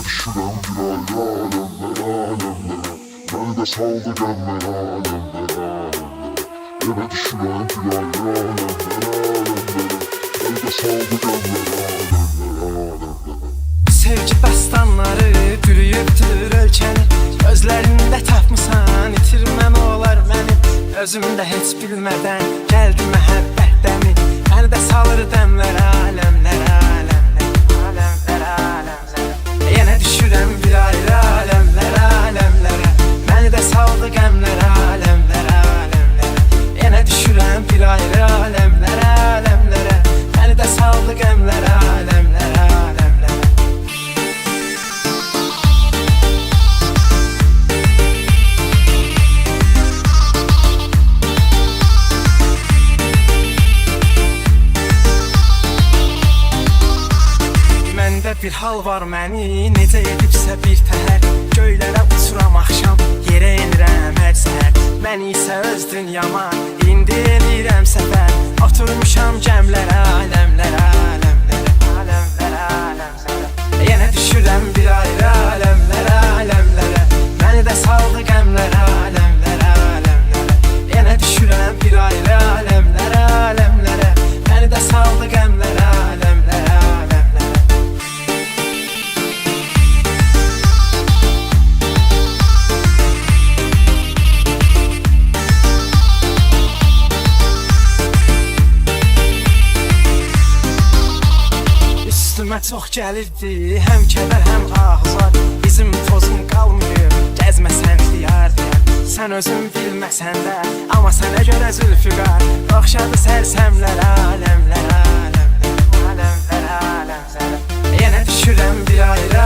düşürəm bir ayrı aləmlərə, aləmlərə. Məni də saldı qəmlərə, aləmlərə, aləmlərə. Yenə düşürəm bir ayrı aləmlərə, aləmlərə. Məni də saldı qəmlərə, aləmlərə, aləmlərə. Sevgi dastanları bürüyübdür ölkəni, gözlərində tapmısan itirməm olar məni. Özümdə heç bilmədən gəldi məhəbbət dəmi, məni də salır dəmlərə, aləmlərə, aləmlərə, aləmlərə, aləmlərə. Yenə düşürəm bir ayrı aləmlərə, aləmlərə. Məni də saldı qəmlərə, aləmlərə, aləmlərə. Yenə düşürəm bir ayrı aləmlərə, aləmlərə. Məni də saldı qəmlərə, aləmlərə, aləmlərə. Bir hal var məni, necə edibsə bir təhər. Göylərə uçuram axşam, yerə enirəm hər səhər. Məni isə öz dünyama, indi edirəm səfər. Oturmuşam gəmlərə, aləmlərə, aləmlərə, aləmlərə, aləmlərə. Yenə düşürəm bir ayrı aləmlərə, aləmlərə. Məni də saldı qəmlərə, aləmlərə, aləmlərə. Yenə düşürəm bir ayrı aləmlərə, aləmlərə. Məni də saldı qəmlərə, aləmlərə, aləmlərə. Üstümə çox gəlirdi, həm kədər, həm ahuzar. Bizim tozum qalmıyor, gəzməsən diyar diyar. Sən özün bilməsən də, amma sənə görə zülfüqar. Oxşadı sərsəmlərə, aləmlərə, aləmlərə, aləmlərə, aləmlərə. Yenə düşürəm bir ayrı